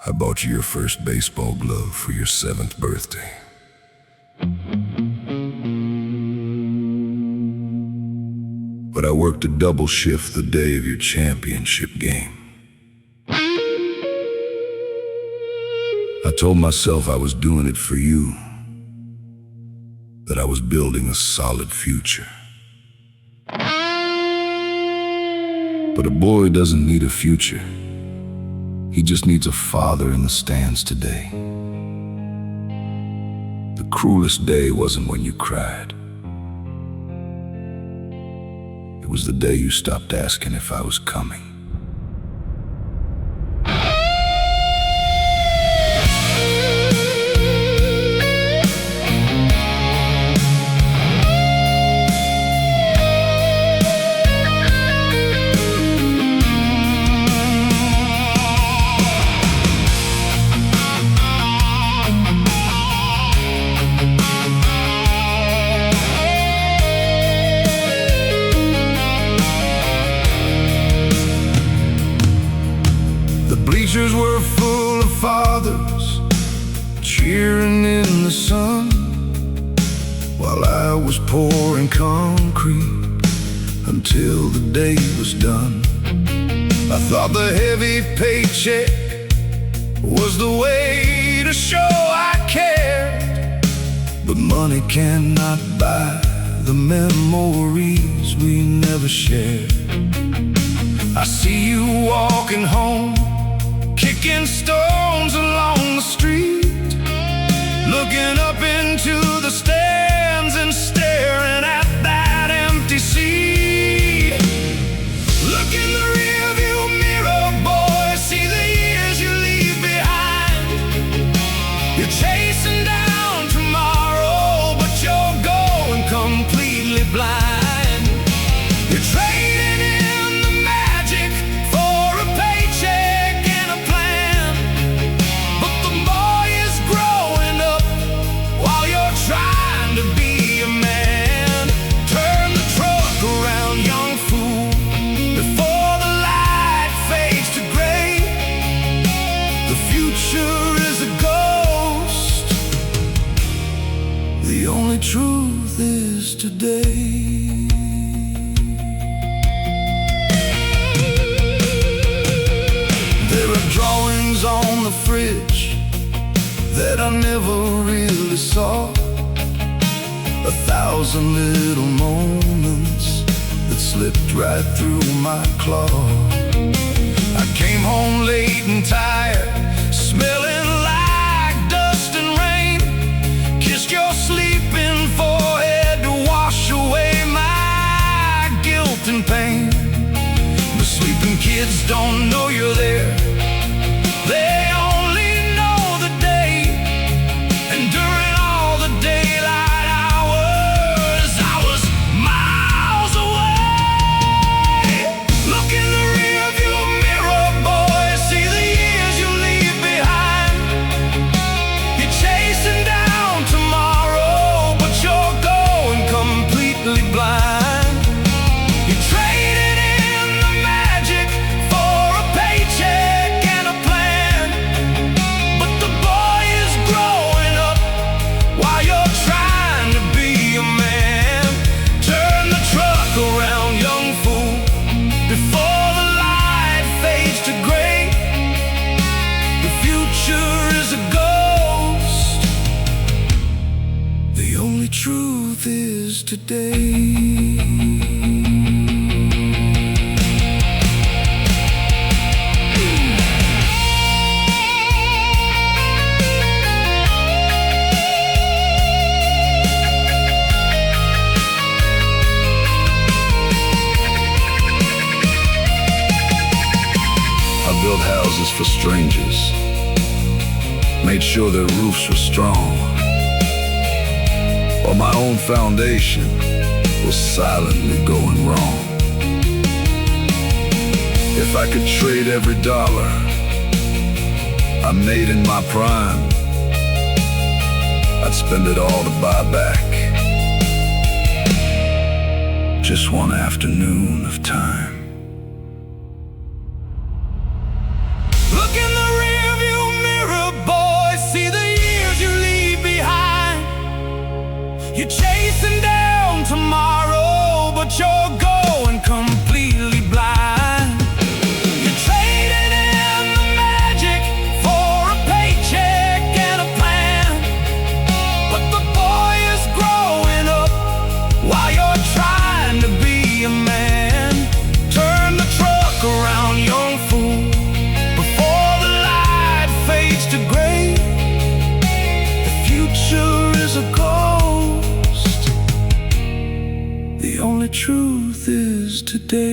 I bought you your first baseball glove for your 7th birthday. But I worked a double shift the day of your championship game. I told myself I was doing it for you, that I was building a solid future. But a boy doesn't need a future. He just needs a father in the stands today. The cruelest day wasn't when you cried. It was the day you stopped asking if I was coming. Bleachers were full of fathers cheering in the sun, while I was pouring concrete until the day was done. I thought the heavy paycheck was the way to show I cared, but money cannot buy the memories we never shared. I see you walking home, kicking stones along the street, looking up into the stands and staring at that empty seat. Look in the rearview mirror, boy, see the years you leave behind. You're chasing down tomorrow, but you're going completely blind. You're trading in the magic for a paycheck and a plan, but the boy is growing up while you're trying to be a man. Turn the truck around, young fool, before the light fades to gray. The future is a ghost. The only truth is today. There are drawings on the fridge that I never really saw, 1,000 little moments that slipped right through my claw. I came home late and tired, smelling like dust and rain, kissed your sleeping forehead to wash away my guilt and pain. The sleeping kids don't know you're there. They only know the day, and during all the daylight hours, I was miles away. Look in the rearview mirror, boy, see the years you leave behind. You're chasing down tomorrow, but you're going completely blind. You're trading in the magic for a paycheck and a plan, but the boy is growing up while you're trying to be a man. Turn the truck around, young fool, before the light fades to gray. The future is a ghost. The only truth is today. I built houses for strangers, made sure their roofs were strong, while my own foundation was silently going wrong. If I could trade every dollar I made in my prime, I'd spend it all to buy back just one afternoon of time. Look in the rearview truth is today.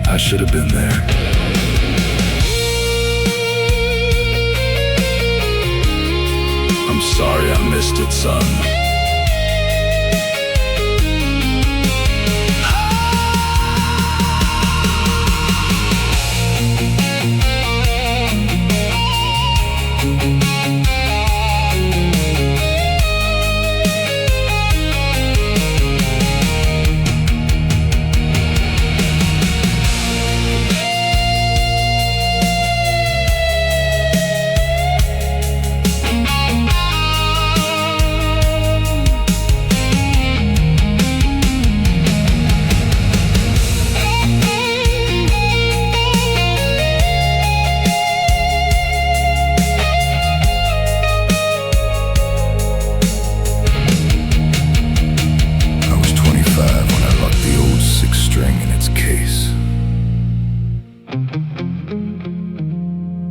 I should have been there. I'm sorry I missed it, son.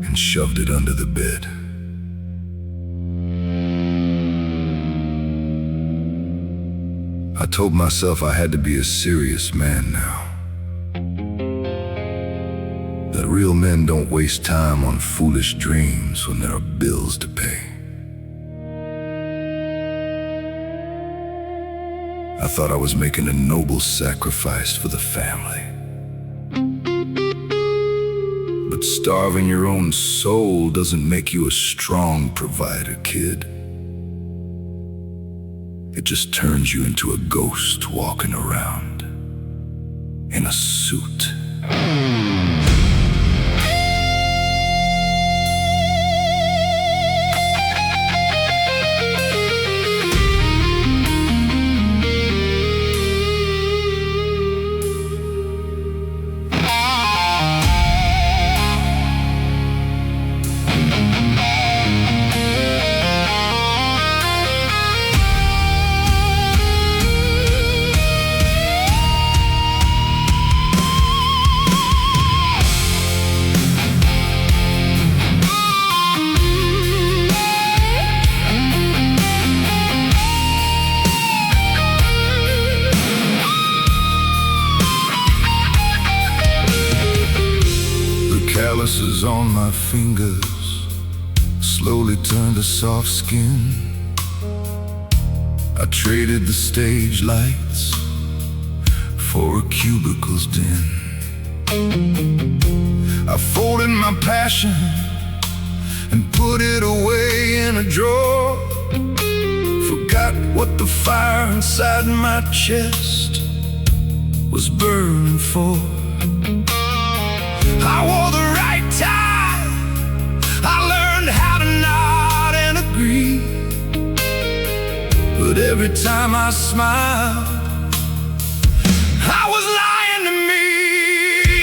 And shoved it under the bed. I told myself I had to be a serious man now. That real men don't waste time on foolish dreams when there are bills to pay. I thought I was making a noble sacrifice for the family. But starving your own soul doesn't make you a strong provider, kid. It just turns you into a ghost walking around in a suit. Calluses on my fingers slowly turned to soft skin. I traded the stage lights for a cubicle's den. I folded my passion and put it away in a drawer. Forgot what the fire inside my chest was burning for. I wore the right tie, I learned how to nod and agree. But every time I smiled, I was lying to me.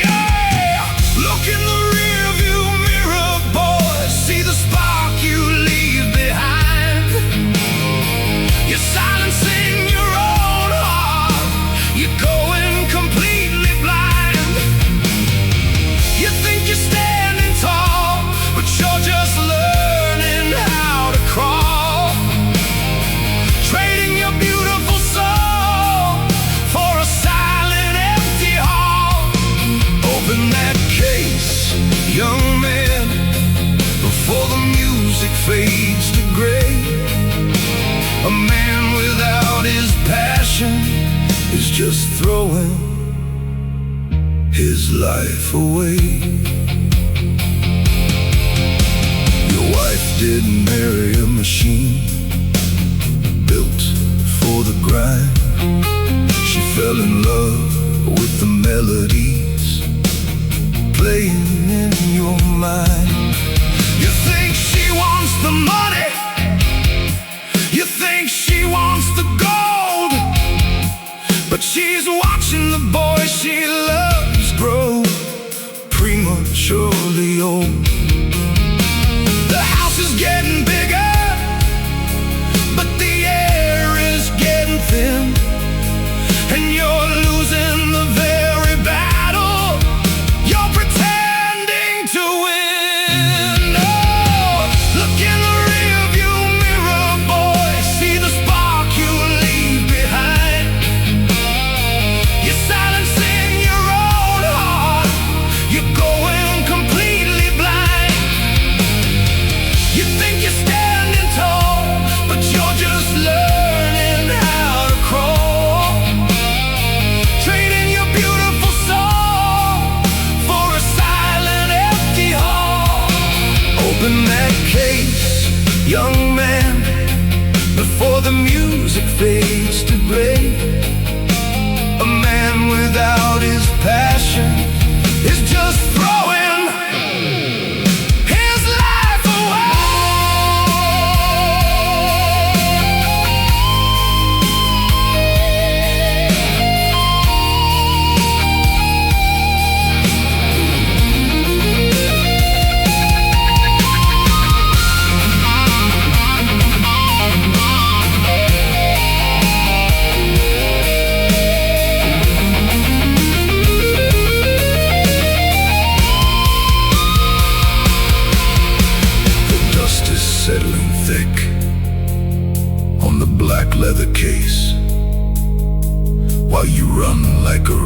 Yeah. Look in the rearview mirror, boy, see the spark you leave behind. You're silencing your own heart, you're going completely blind. You think you're standing tall, but you're just learning how to crawl. Trading your beautiful soul for a silent, empty hall. Open that case, young man, before the music fades to gray. A man without his passion is just throwing his life away. Your wife didn't marry a machine built for the grind. She fell in love with the melodies playing in your mind. You think she wants the money, you think she wants the gold, but she's watching the boy she loves grow prematurely old. The house is getting bigger, but the air is getting thin, and you're losing the very battle you're pretending to win. Oh, look in the rearview mirror, boy, see the spark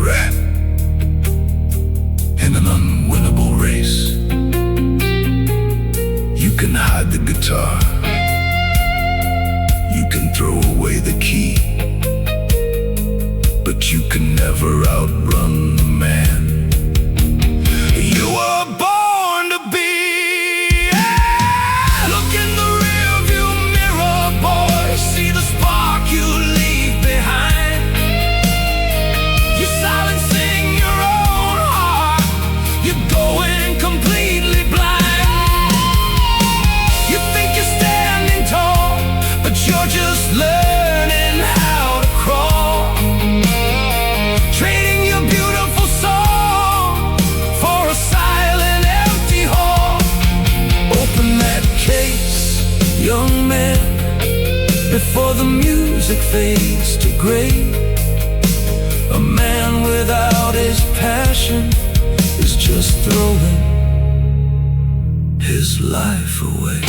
rat in an unwinnable race. You can hide the guitar, you can throw away the key, but you can never outrun the man you were born to be. Look in the rearview mirror, boy, see the spark you leave behind. You're silencing your own heart, you're going completely blind. You think you're standing tall, but you're just learning how to crawl. Trading your beautiful soul for a silent, empty hall. Open that case, young man, before the music fades to gray. A man without his passion is just throwing his life away.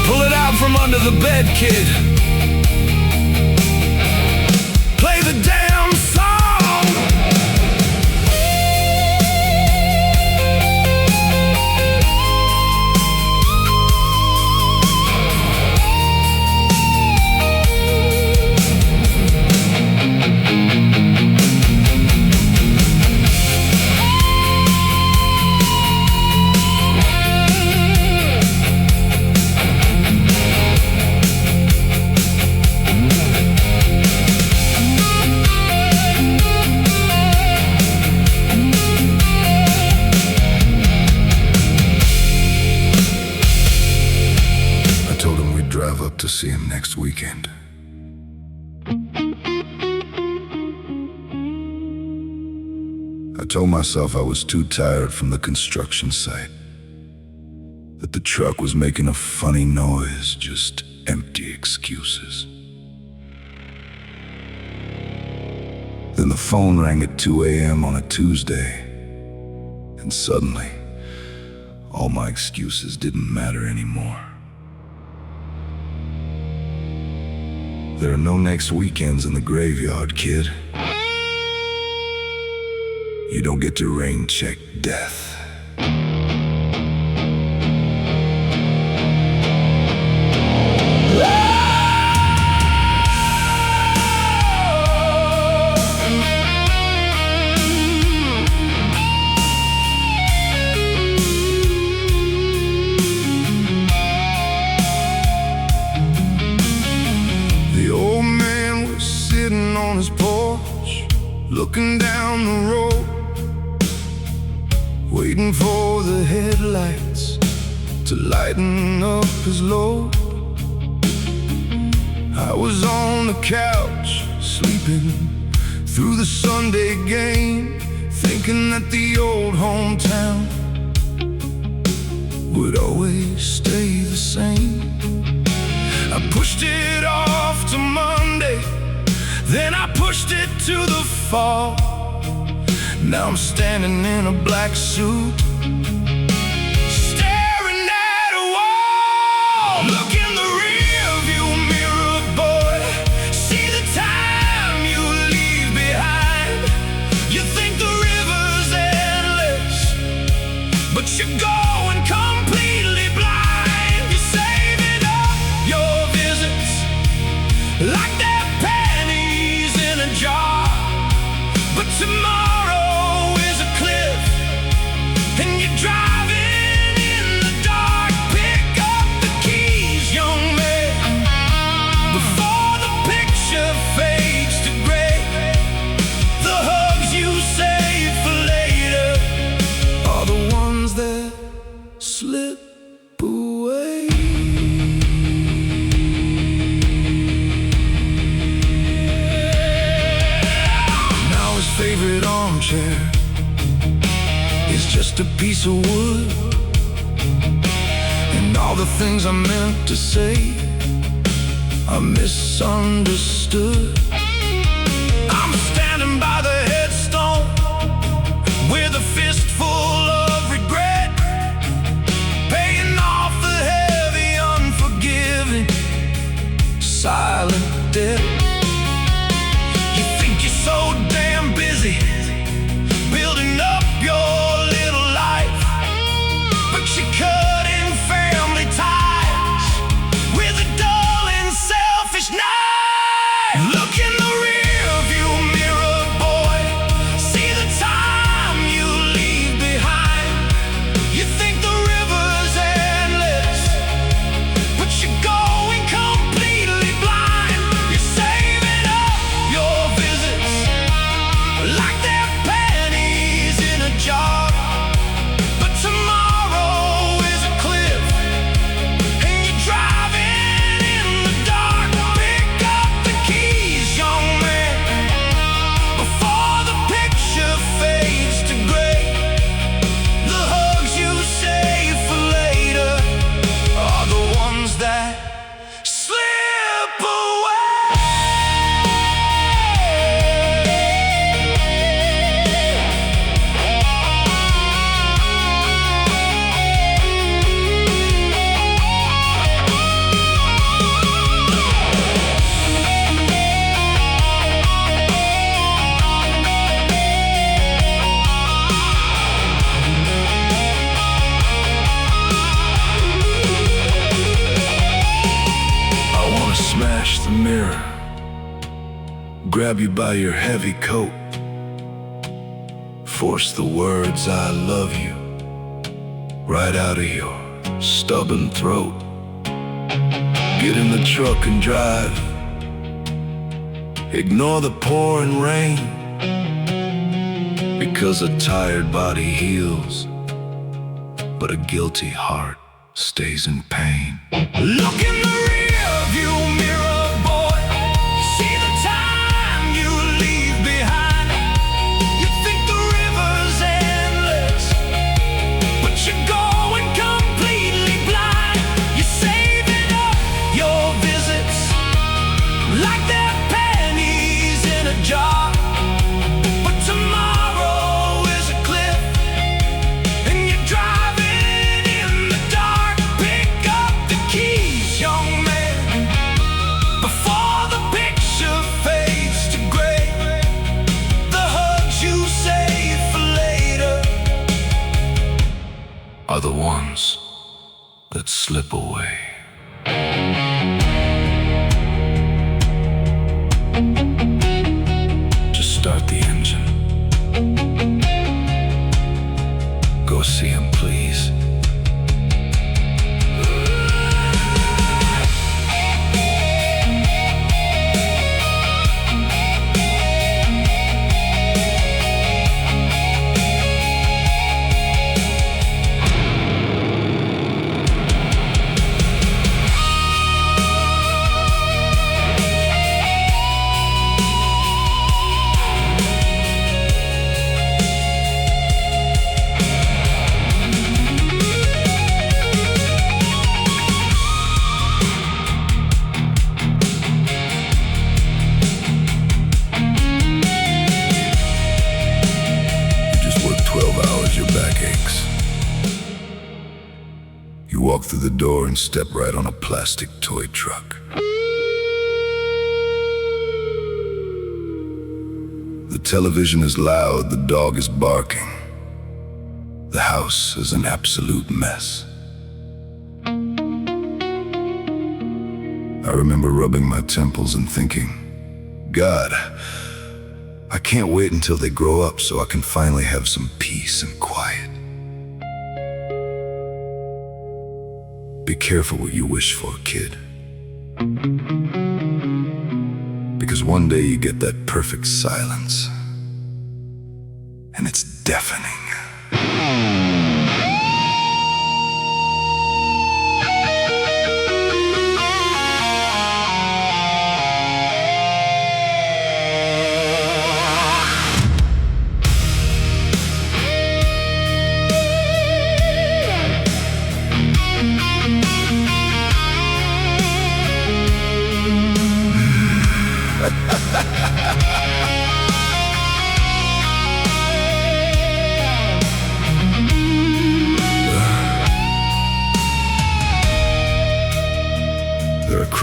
Pull it out from under the bed, kid. Play the damn song. Drive up to see him next weekend. I told myself I was too tired from the construction site, that the truck was making a funny noise, just empty excuses. Then the phone rang at 2 a.m. on a Tuesday, and suddenly, all my excuses didn't matter anymore. There are no next weekends in the graveyard, kid. You don't get to rain check death. On his porch, looking down the road, waiting for the headlights to lighten up his load. I was on the couch, sleeping through the Sunday game, thinking that the old hometown would always stay the same. I pushed it off to Monday, then I pushed it to the fall. Now I'm standing in a black suit, staring at a wall. Look in the rearview mirror, boy, see the time you leave behind. You think the river's endless, but you're going completely blind. You're saving up your visits like that jar, but tomorrow is a cliff, and you're driving in the dark. Pick up the keys, young man, before the picture fades to gray. The hugs you save for later are the ones that slip away. Favorite armchair is just a piece of wood, and all the things I meant to say I misunderstood. I'm standing by the headstone with a fistful of regret, paying off the heavy unforgiving silent debt. You think you're so damn busy building up your little life, but you're cutting family ties with a dull and selfish knife. Look in the rear view mirror, boy, see the time you leave behind. You think the river's endless, but you're going completely blind. You're saving up your visits like they're pennies in a jar, but tomorrow is a cliff, and you're driving in the dark. Pick up the keys, young man, before the picture fades to gray. The hugs you save for later are the ones that slip away. I wanna smash the mirror, grab you by your heavy coat, force the words "I love you" right out of your stubborn throat. Get in the truck and drive, ignore the pouring rain, because a tired body heals, but a guilty heart stays in pain. Look in the rear view mirror, boy, see the time you leave behind. You think the river's endless, but you're going completely blind. You're saving up your visits like they're pennies in a jar, but tomorrow is a cliff, and you're driving in the dark. Pick up the keys, young man, before the picture fades to gray. The hugs you save for later are the ones that slip away. Just start the engine. Go see him, please. Walk through the door and step right on a plastic toy truck. The television is loud, the dog is barking. The house is an absolute mess. I remember rubbing my temples and thinking, God, I can't wait until they grow up so I can finally have some peace and quiet. Be careful what you wish for, kid. Because one day you get that perfect silence, and it's deafening.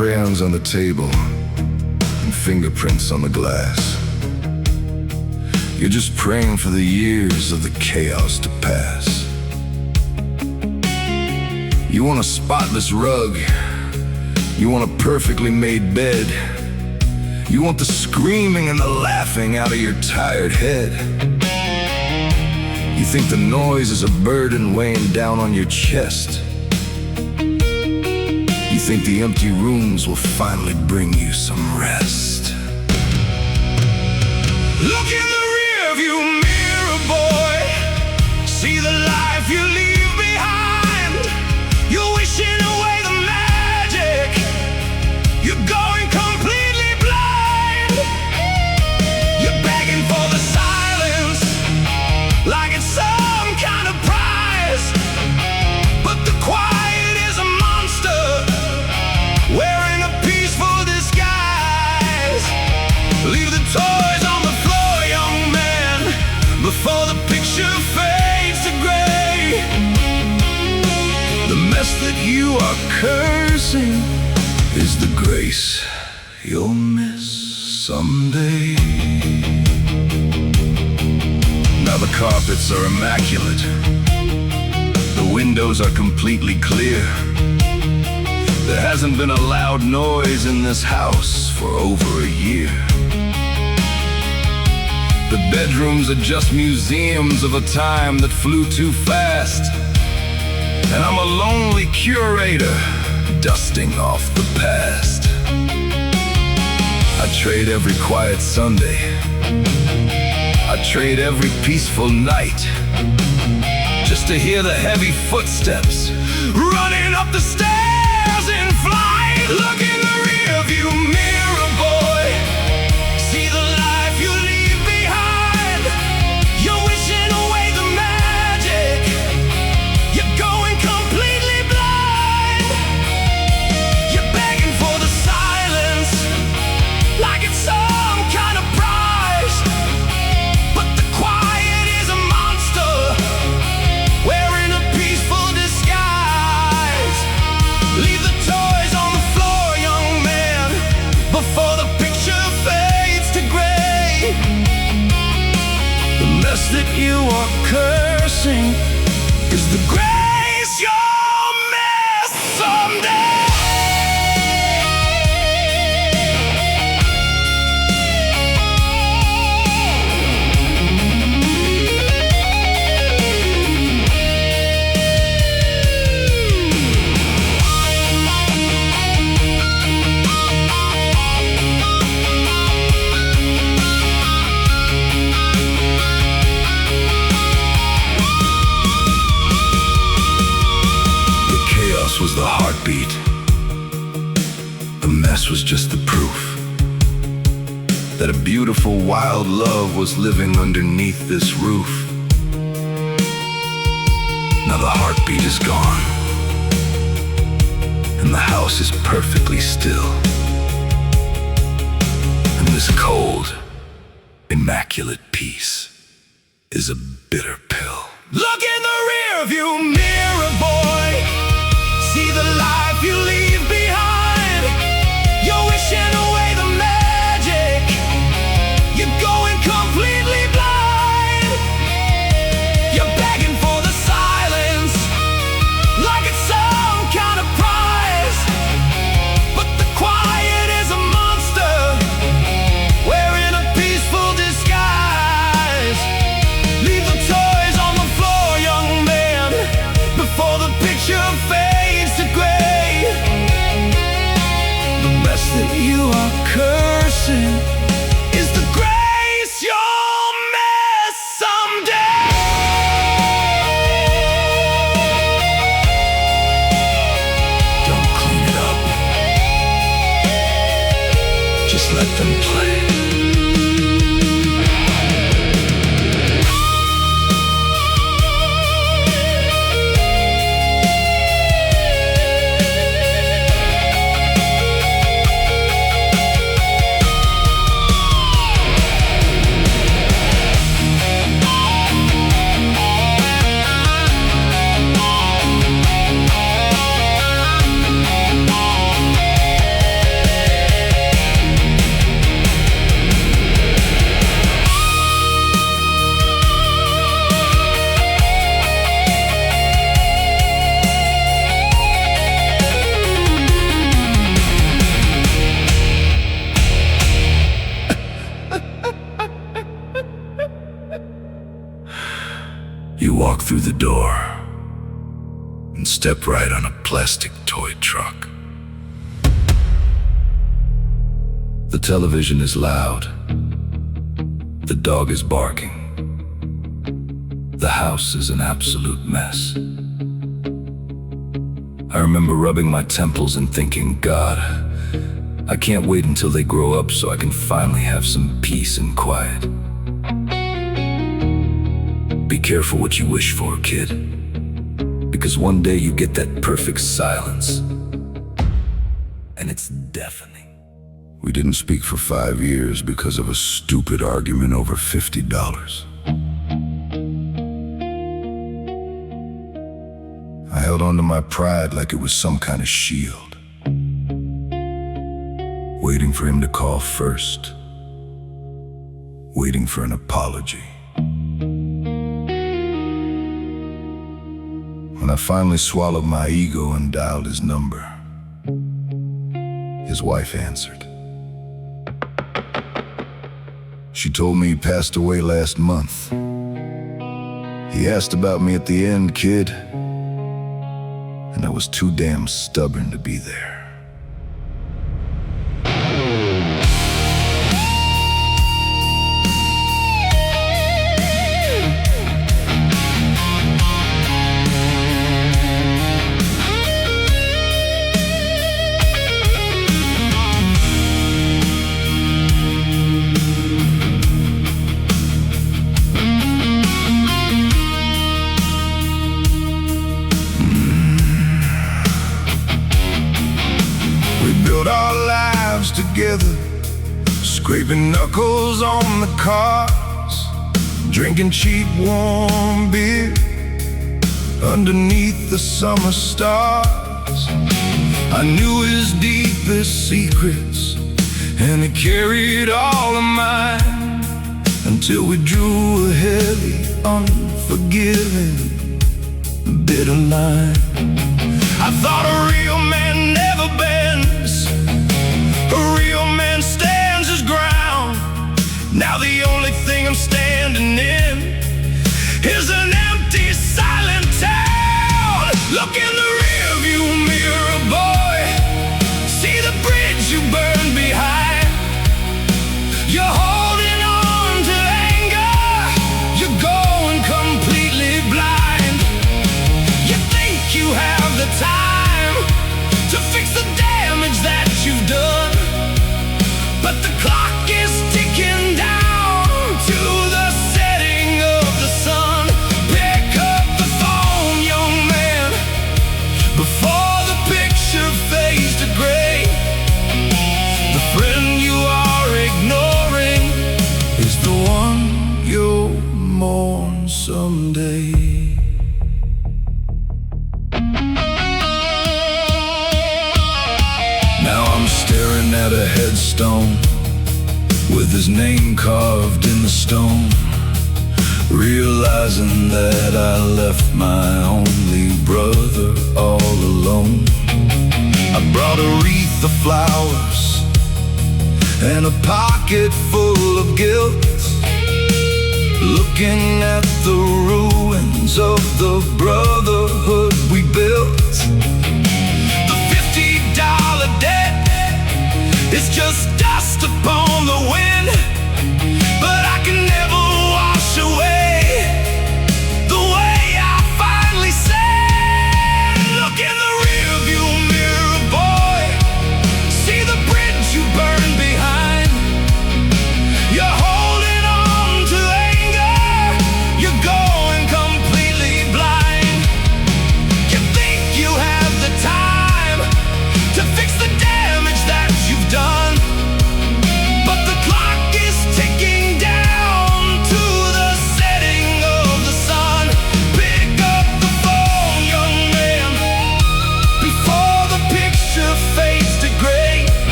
crayons on the table and fingerprints on the glass. You're just praying for the years of the chaos to pass. You want a spotless rug. You want a perfectly made bed. You want the screaming and the laughing out of your tired head. You think the noise is a burden weighing down on your chest. You think the empty rooms will finally bring you some rest. Look in the rearview mirror, boy. See the life you leave behind. You're wishing away the magic. You're going completely blind. You're begging for the silence, like it's some kind of prize. But the quiet is a monster, wearing a peaceful disguise. Leave the toys on the floor, young man, before the picture fades to gray. The mess that you are cursing is the grace you'll miss someday. Now the carpets are immaculate. The windows are completely clear. There hasn't been a loud noise in this house for over a year. The bedrooms are just museums of a time that flew too fast. And I'm a lonely curator, dusting off the past. I trade every quiet Sunday. I trade every peaceful night, just to hear the heavy footsteps running up the stairs in flight. Look in the rearview mirror, boy. See the life you leave behind. You're wishing away the magic. You're going completely blind. You're begging for the silence, like it's some kind of prize. But the quiet is a monster, wearing a peaceful disguise. Leave the toys on the floor, young man, before the picture fades to gray. The mess that you are cursing is the grace you'll miss someday. Was the heartbeat. The mess was just the proof that a beautiful wild love was living underneath this roof. Now the heartbeat is gone, and the house is perfectly still. And this cold, immaculate peace is a bitter pill. Look in the rearview mirror, boy. See the life you leave behind. You're wishing away the magic. You're going completely blind. You're begging for the silence, like it's some kind of prize. But the quiet is a monster, wearing a peaceful disguise. Leave the toys on the floor, young man, before the picture fades to gray. The mess that you are cursing is the grace you'll miss someday. Don't clean it up, just let them play. walked through the door and stepped right on a plastic toy truck. The television is loud. The dog is barking. The house is an absolute mess. I remember rubbing my temples and thinking, God, I can't wait until they grow up so I can finally have some peace and quiet. Be careful what you wish for, kid, because one day you get that perfect silence, and it's deafening. We didn't speak for 5 years because of a stupid argument over $50. I held on to my pride like it was some kind of shield, waiting for him to call first, waiting for an apology. When I finally swallowed my ego and dialed his number, his wife answered. She told me he passed away last month. He asked about me at the end, kid, and I was too damn stubborn to be there. Our lives together, scraping knuckles on the cars, drinking cheap warm beer underneath the summer stars. I knew his deepest secrets, and he carried all of mine, until we drew a heavy, unforgiving, bitter line. I thought a real man never bends, a real man stands his ground. Now the only thing I'm standing in is an empty, silent town. Look in the rearview mirror, boy, see the bridge you burned behind. You're holding on to anger, you're going completely blind. You think you have the time to fix the damage that you've done, but the clock is ticking down to the setting of the sun. Pick up the phone, young man, before the picture fades to gray. The friend you are ignoring is the one you'll mourn someday. Now I'm staring at a headstone with his name carved in the stone, realizing that I left my only brother all alone. I brought a wreath of flowers and a pocket full of guilt, looking at the ruins of the brotherhood we built. The $50 debt is just dust upon the wind, but I can never wash away the way I finally said. Look in the rearview mirror, boy, see the bridge you burned behind. You're holding on to anger, you're going completely blind. You think you have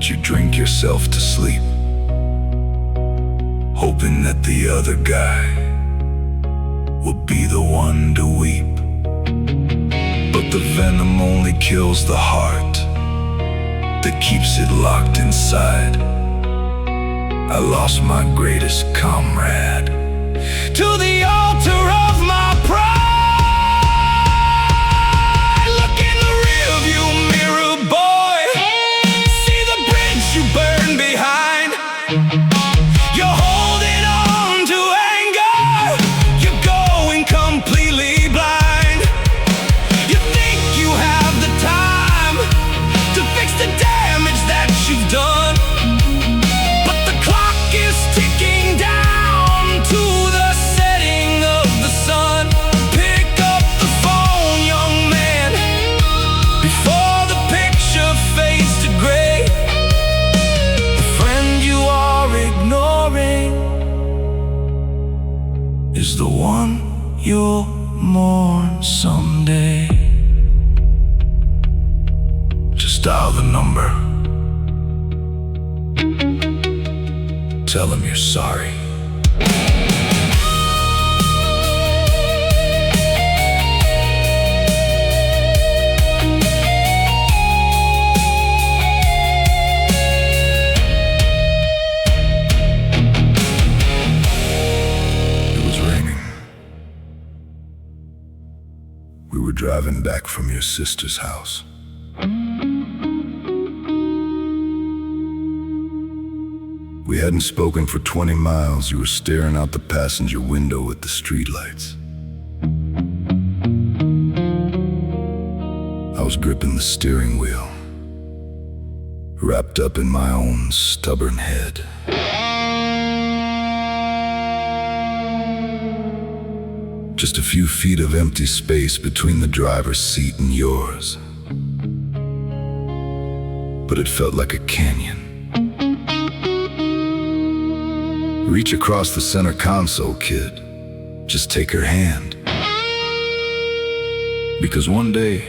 you drink yourself to sleep, hoping that the other guy will be the one to weep. But the venom only kills the heart that keeps it locked inside. I lost my greatest comrade to the altar of my pride. Look in the rearview mirror, boy, see the bridge you burned behind. You're holding on to anger, you're going completely blind. You think you have the time to fix the damage that you've done, but the clock is ticking down to the setting of the sun. Pick up the phone, young man, before the picture fades to gray. The friend you are ignoring is the one you'll mourn someday. Just dial the number, tell him you're sorry. It was raining. We were driving back from your sister's house. We hadn't spoken for 20 miles. You were staring out the passenger window at the streetlights. I was gripping the steering wheel, wrapped up in my own stubborn head. Just a few feet of empty space between the driver's seat and yours, but it felt like a canyon. Reach across the center console, kid. Just take her hand. Because one day,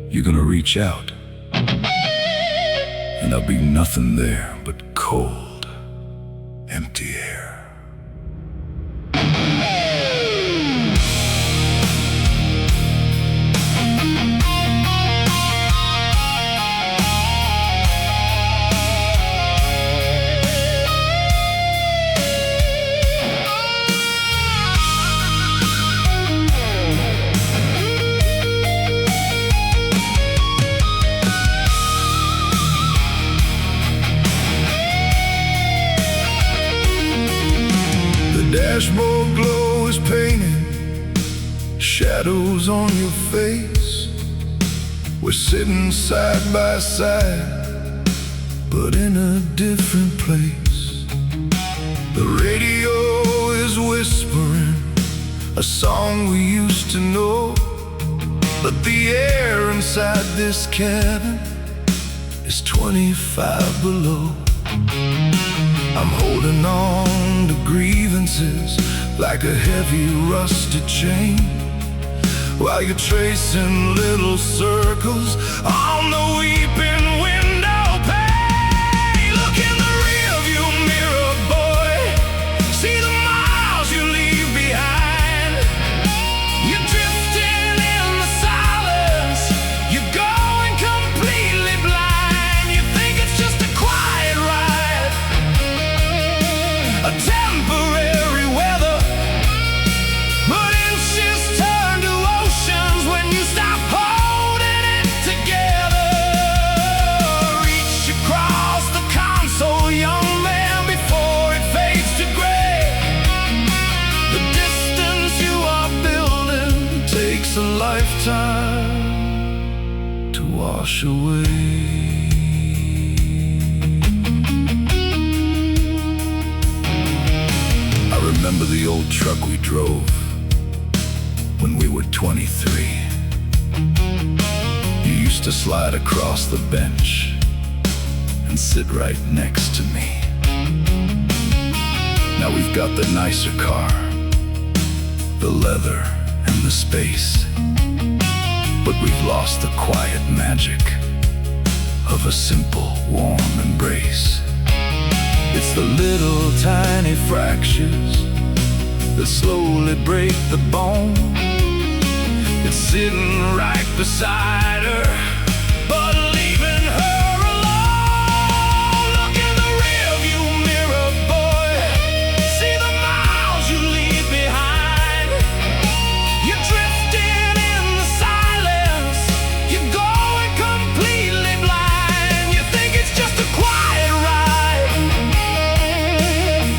you're gonna reach out, and there'll be nothing there but cold, empty air. Dashboard glow is painted shadows on your face. We're sitting side by side, but in a different place. The radio is whispering a song we used to know, but the air inside this cabin is 25 below. I'm holding on to grievances like a heavy rusted chain, while you're tracing little circles on the weeping window pane. Look in the rearview mirror, boy, see the miles you leave behind. You're drifting in the silence, you're going completely blind. You think it's just a quiet ride, a temporary weather, but inches turn to oceans when you stop holding it together. Reach across the console, young man, before it fades to gray. The distance you are building takes a lifetime to wash away. Remember the old truck we drove when we were 23? You used to slide across the bench and sit right next to me. Now we've got the nicer car, the leather and the space, but we've lost the quiet magic of a simple, warm embrace. It's the little tiny fractures that slowly break the bone. It's sitting right beside her, but leaving her alone. Look in the rearview mirror, boy. See the miles you leave behind. You're drifting in the silence. You're going completely blind. You think it's just a quiet ride,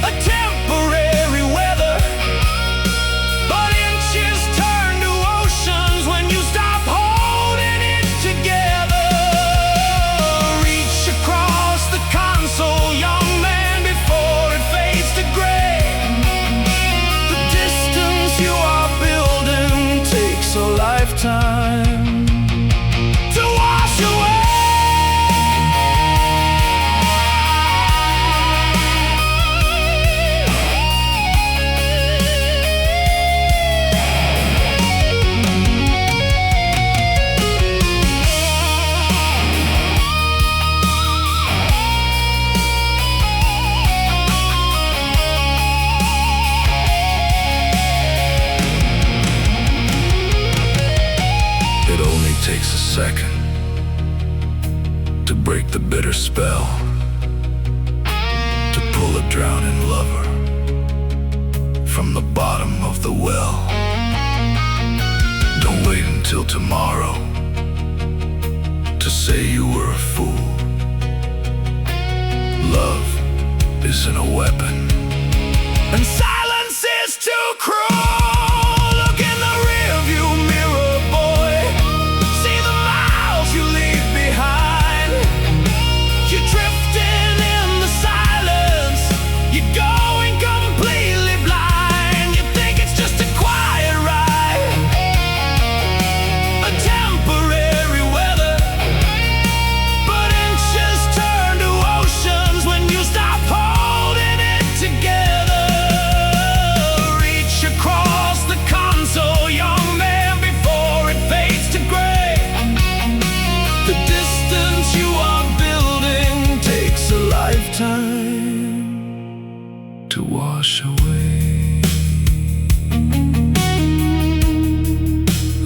a temporary weather, but inches turn to oceans when you stop holding it together. Reach across the console, young man, before it fades to gray. The distance you are building takes a lifetime to wash away. It only takes a second to break the bitter spell, to pull a drowning lover from the bottom of the well. Don't wait until tomorrow to say you were a fool. Love isn't a weapon, and silence is too cruel. Look in the rearview mirror, boy. See the miles you leave behind. You're drifting in the silence. You're going completely blind. You think it's just a quiet ride, a temporary weather, but inches turn to oceans when you stop holding it together. Reach across the console, young man, before it fades to gray. The distance you are building takes a lifetime to wash away.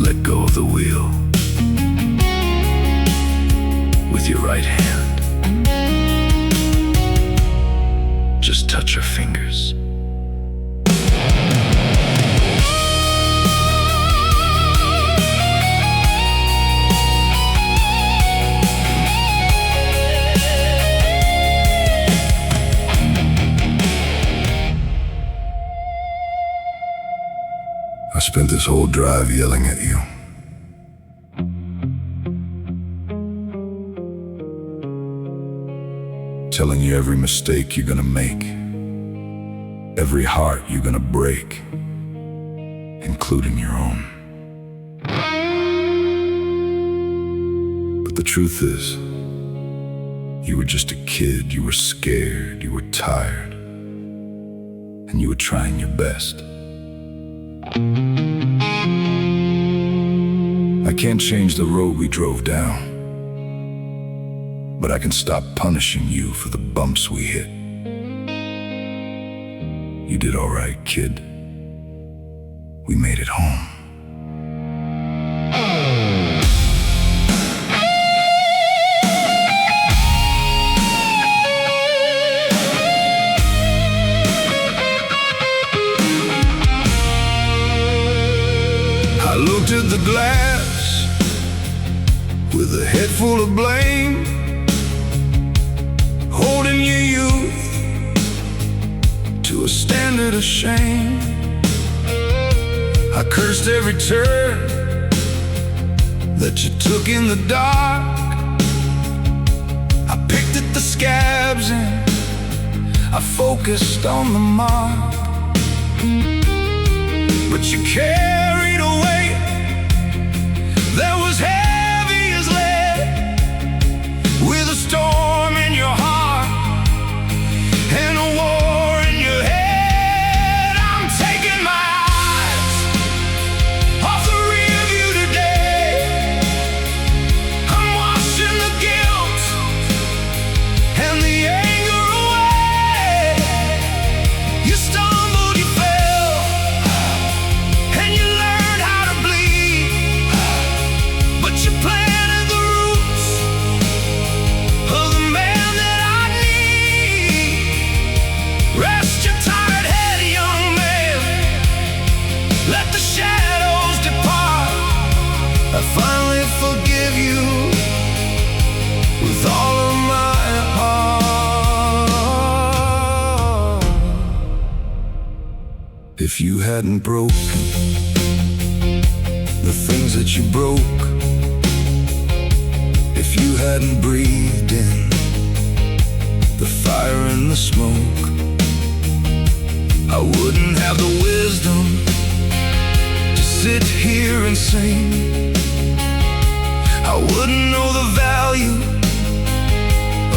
Let go of the wheel with your right hand. Just touch your fingers. I spent this whole drive yelling at you. Telling you every mistake you're gonna make, every heart you're gonna break, including your own. But the truth is, you were just a kid. You were scared, you were tired, and you were trying your best. I can't change the road we drove down, but I can stop punishing you for the bumps we hit. You did all right, kid. We made it home. I looked at the glass with a head full of blame, holding your youth to a standard of shame. I cursed every turn that you took in the dark. I picked at the scabs and I focused on the mark. But you carried a weight that was heavy as lead, with a storm in your heart and a war in your head. I'm taking my eyes off the rear view today. I'm washing the guilt If you hadn't broken the things that you broke, if you hadn't breathed in the fire and the smoke, I wouldn't have the wisdom to sit here and sing. I wouldn't know the value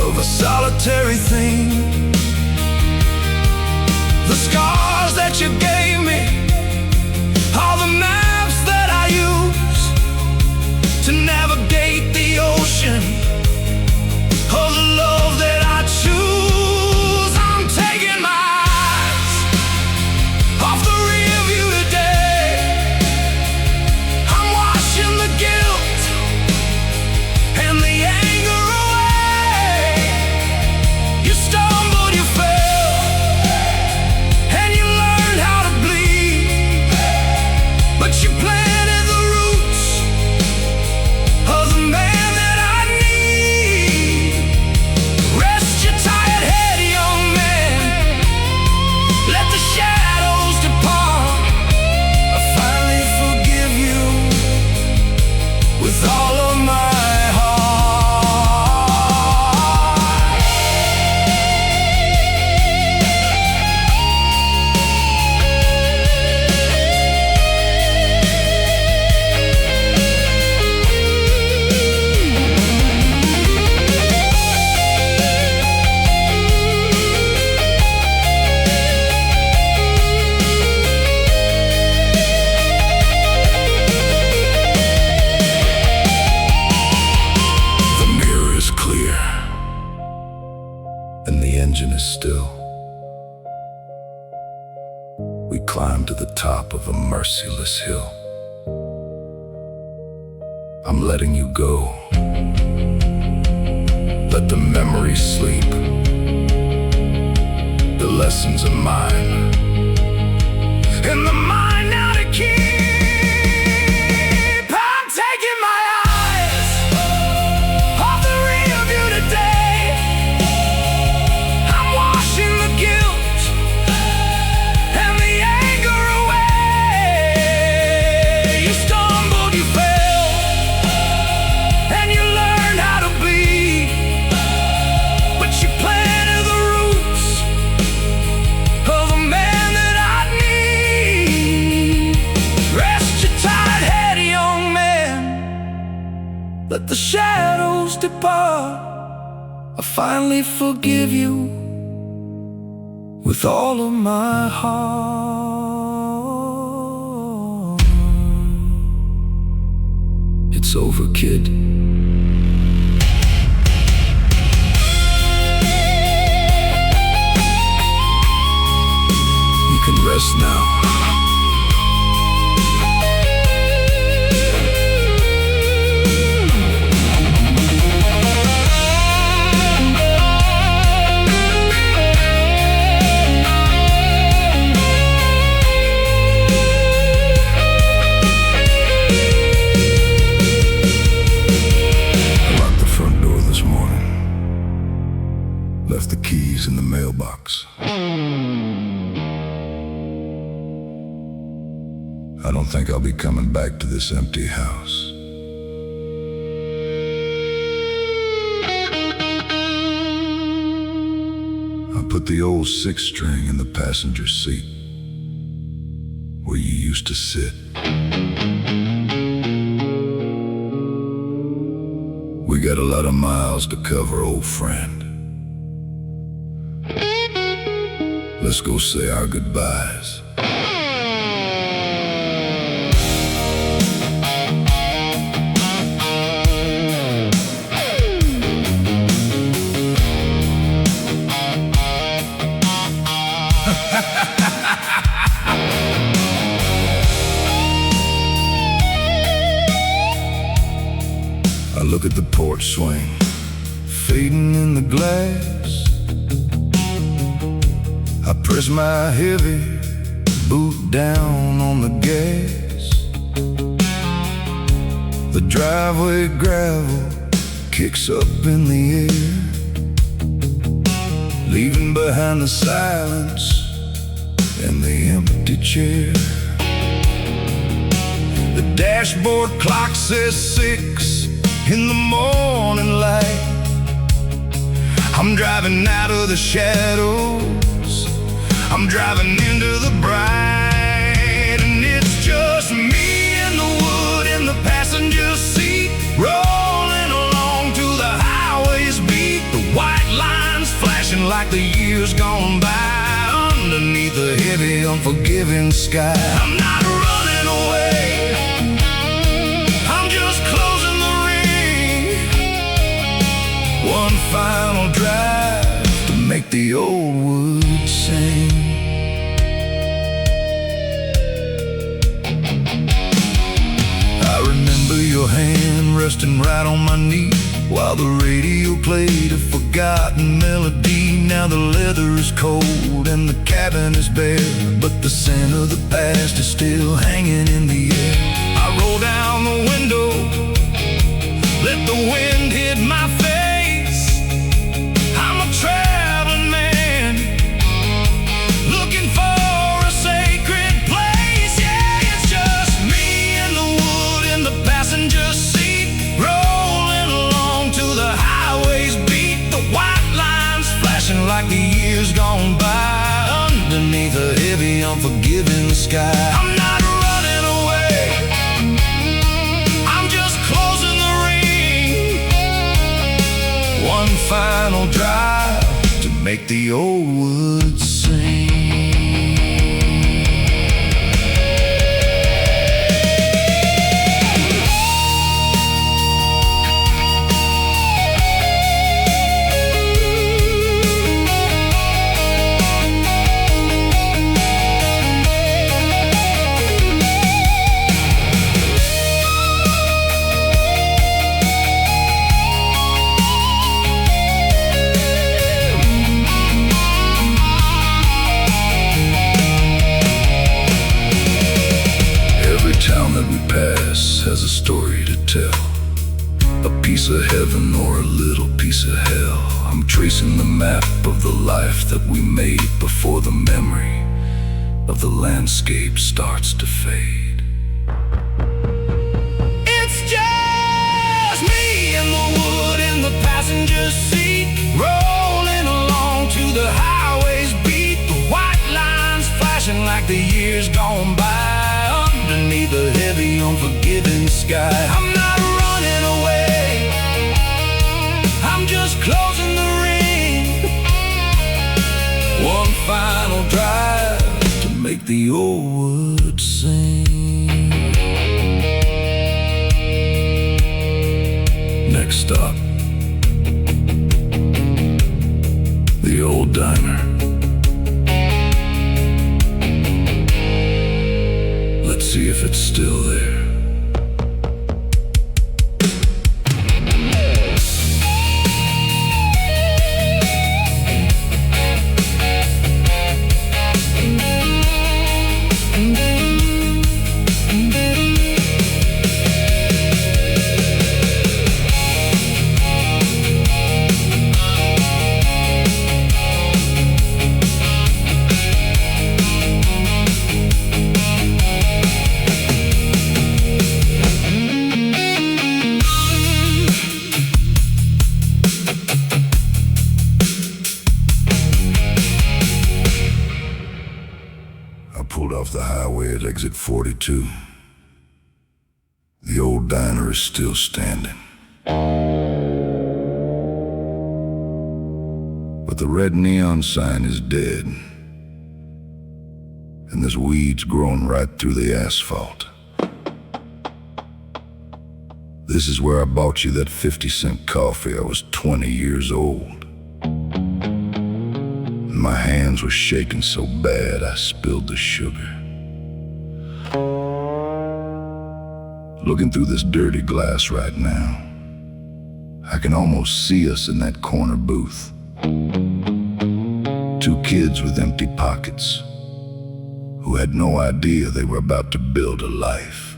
of a solitary thing. The scars that you gave me are the maps that I use to navigate the ocean of the love that I choose. I'm taking my eyes off the rear view today. I'm washing the guilt and the anger away. You stumbled, you fell, and you learned how to bleed, but you planted the roots of the man that I need. Rest your tired head, young man. Let the shadows depart. I finally forgive you with all of my heart. The mirror is clear and the engine is still. We climb to the top of a merciless hill. I'm letting you go. Let the memories sleep. The lessons are mine, and the mine now to keep. I'm taking my eyes off the rear view today. I'm washing the guilt and the anger away. You stumbled, you fell, and you learned how to bleed, but you planted the roots of the man that I need. Rest your tired head, young man. Let the shadows depart. I finally forgive you with all of my heart. It's over, kid. You can rest now. I locked the front door this morning, left the keys in the mailbox. I don't think I'll be coming back to this empty house. I put the old six-string in the passenger seat where you used to sit. We got a lot of miles to cover, old friend. Let's go say our goodbyes. I look at the porch swing fading in the glass. I press my heavy boot down on the gas. The driveway gravel kicks up in the air, leaving behind the silence and the empty chair. The dashboard clock says 6 in the morning light. I'm driving out of the shadows, I'm driving into the bright, and it's just me in the wood in the passenger seat, rolling along to the highway's beat. The white lines flashing like the years gone by underneath the heavy, unforgiving sky. I'm not running away, I'm just closing the ring. One final drive to make the old wood sing. I remember your hand resting right on my knee while the radio played a forgotten melody. Now the leather is cold and the cabin is bare, but the scent of the past is still hanging in the air. I roll down the window, let the wind hit my face. I'm a traveling man, looking for a sacred place. Yeah, it's just me in the wood in the passenger seat, rolling along to the highway's beat. The white lines flashing like the years gone by underneath a heavy, unforgiving sky. I'm not running away, I'm just closing the ring. One final drive to make the old woods sing. Town that we pass has a story to tell, a piece of heaven or a little piece of hell. I'm tracing the map of the life that we made before the memory of the landscape starts to fade. It's just me in the wood in the passenger seat, rolling along to the highway's beat. The white lines flashing like the years gone by underneath the heavy, unforgiving sky. I'm not running away, I'm just closing the ring. One final drive to make the old wood sing. Next stop, the old diner. See if it's still there. Pulled off the highway at exit 42. The old diner is still standing, but the red neon sign is dead, and there's weeds growing right through the asphalt. This is where I bought you that 50-cent coffee. I was 20 years old. My hands were shaking so bad I spilled the sugar. Looking through this dirty glass right now, I can almost see us in that corner booth. Two kids with empty pockets who had no idea they were about to build a life.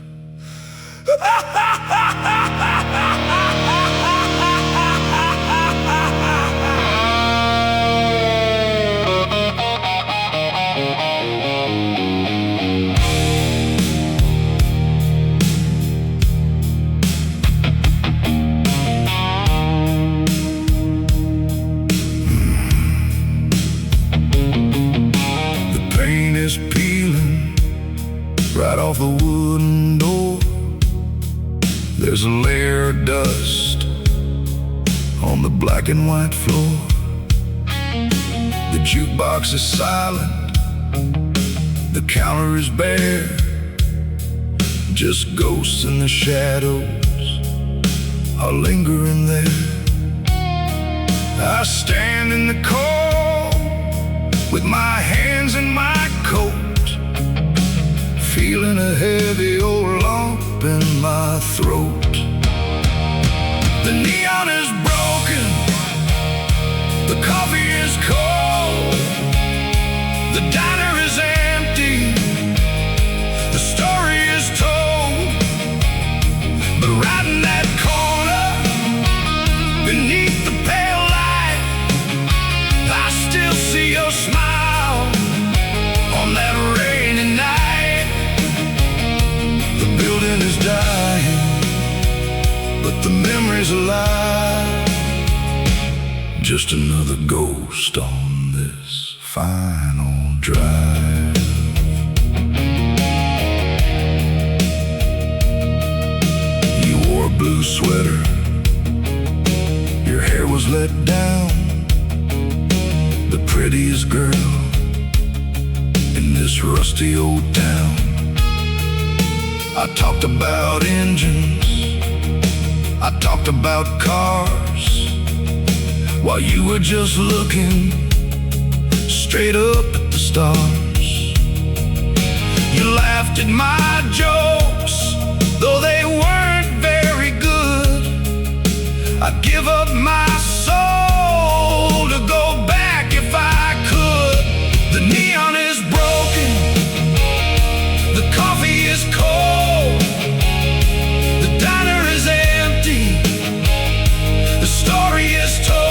right off the wooden door. There's a layer of dust on the black and white floor. The jukebox is silent, the counter is bare, just ghosts in the shadows are lingering there. I stand in the cold with my hands in my coat, feeling a heavy old lump in my throat. The neon is broken, the coffee is cold, the diner is empty, the story is told. But right in that corner, beneath the pale light, I still see your smile on that rainy night. The building is dying, but the memory's alive. Just another ghost on this final drive. You wore a blue sweater, your hair was let down, the prettiest girl in this rusty old town. I talked about engines, I talked about cars, while you were just looking straight up at the stars. You laughed at my jokes, though they weren't very good. I'd give up my soul to go back if I could. The neon is broken, the coffee is cold, the diner is empty, the story is told.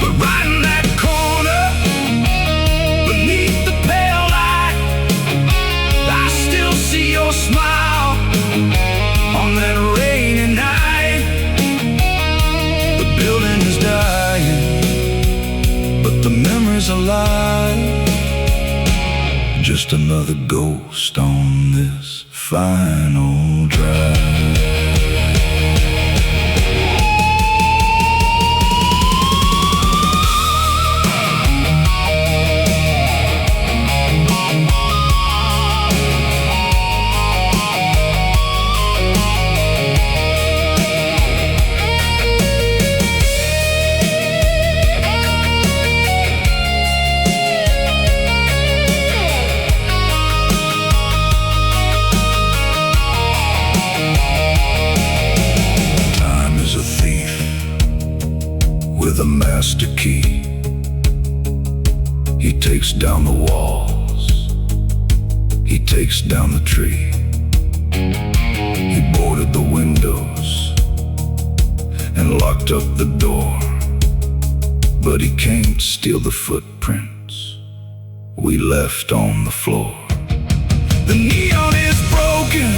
But right in that corner, beneath the pale light, I still see your smile on that rainy night. The building is dying, but the memory's alive. Just another ghost on this final drive. With a master key, he takes down the walls, he takes down the tree. He boarded the windows and locked up the door, but he can't steal the footprints we left on the floor. The neon is broken,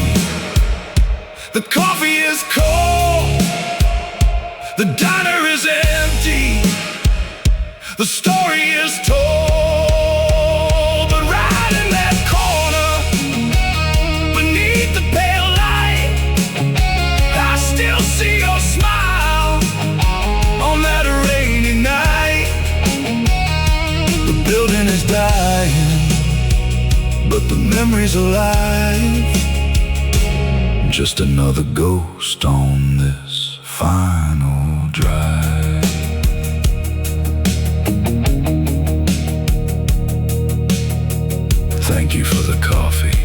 the coffee is cold, the diner is empty, the story is told. But right in that corner, beneath the pale light, I still see your smile on that rainy night. The building is dying, but the memory's alive. Just another ghost on this final drive. Thank you for the coffee.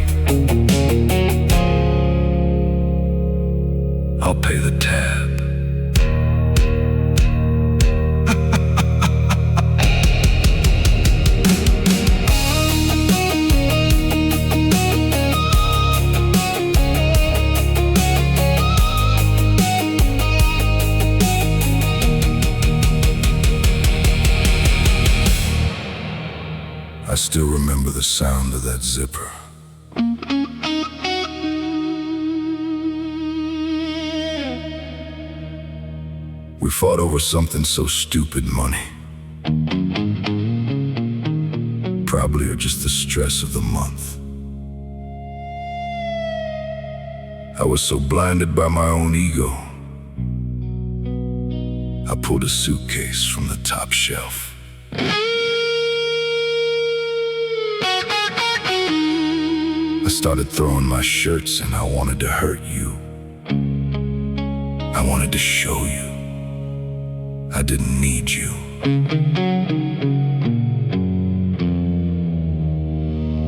I'll pay the tab. I still remember the sound of that zipper. We fought over something so stupid, money. Probably or just the stress of the month. I was so blinded by my own ego. I pulled a suitcase from the top shelf. I started throwing my shirts and I wanted to hurt you. I wanted to show you I didn't need you.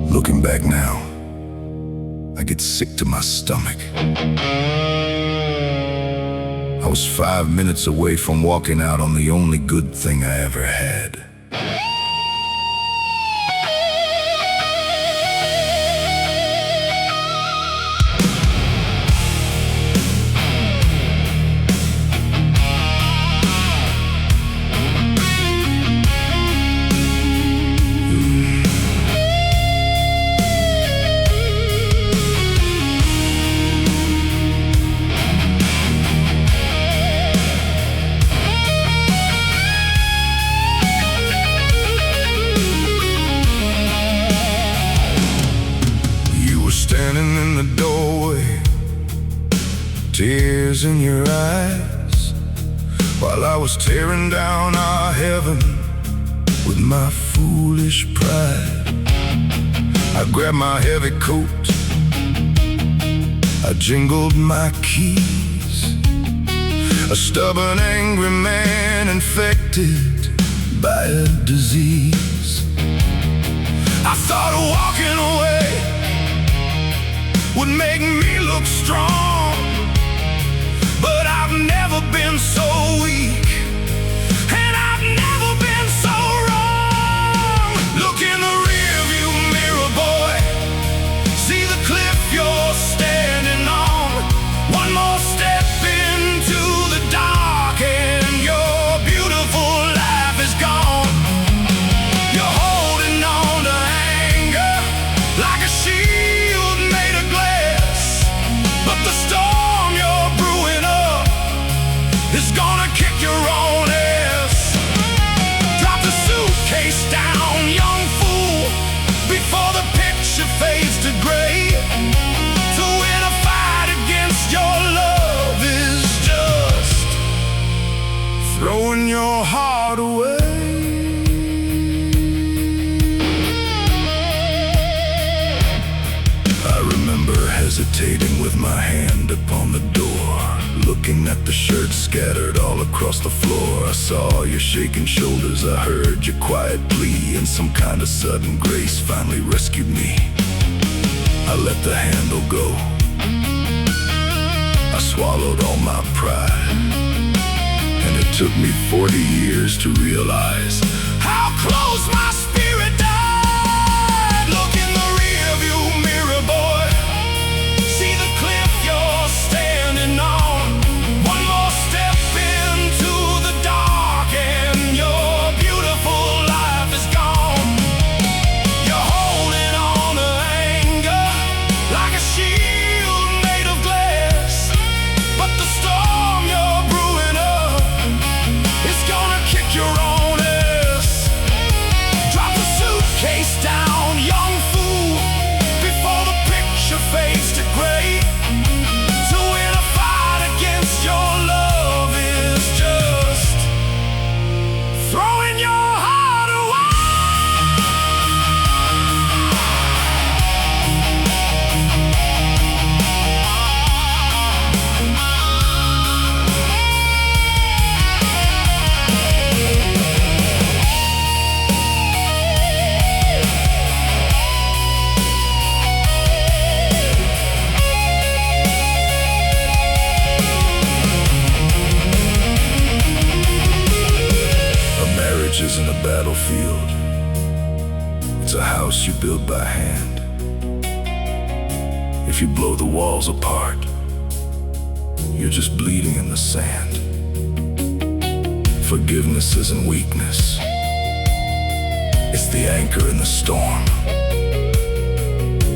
Looking back now, I get sick to my stomach. I was 5 minutes away from walking out on the only good thing I ever had. Standing in the doorway, tears in your eyes, while I was tearing down our heaven with my foolish pride. I grabbed my heavy coat, I jingled my keys, a stubborn, angry man infected by a disease. I thought walking away would make me look strong, but I've never been so weak, and I've never been so wrong. Look in the rearview mirror, boy, see the cliff you're standing on. One more step into the dark and your beautiful life is gone. You're holding on to anger like a shield made of glass, but the storm you're brewing up is gonna kick your own ass. Drop the suitcase down, young fool, before the picture fades to gray. To win a fight against your love is just throwing your heart away. I remember hesitating with my hand upon the door, looking at the shirts scattered all across the floor. I saw your shaking shoulders, I heard your quiet plea, and some kind of sudden grace finally rescued me. I let the handle go, I swallowed all my pride, and it took me 40 years to realize how close my spirit died. Look in the rearview mirror, boy, see the cliff you're standing on. One more step into the dark and your beautiful life is gone. You're holding on to anger like a shield made of glass, but the storm you're brewing up is gonna kick your own ass. Drop the suitcase down, young fool, before the picture fades to gray. To win a fight against your love is just throwing your heart away. A marriage isn't a battlefield, it's a house you build by hand. If you blow the walls apart, you're just bleeding in the sand. Forgiveness isn't weakness, it's the anchor in the storm.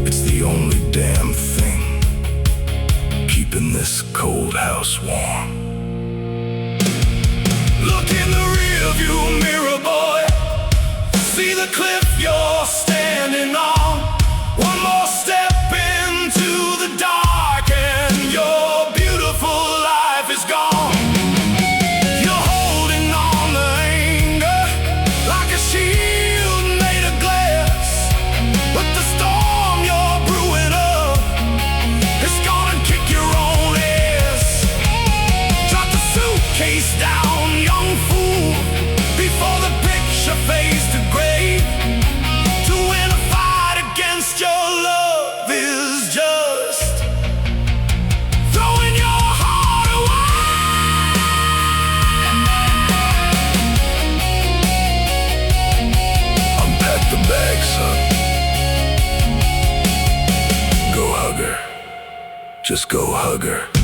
It's the only damn thing keeping this cold house warm. Look in the rearview mirror, boy, see the cliff you're standing on. One more step into the dark and just go hug her.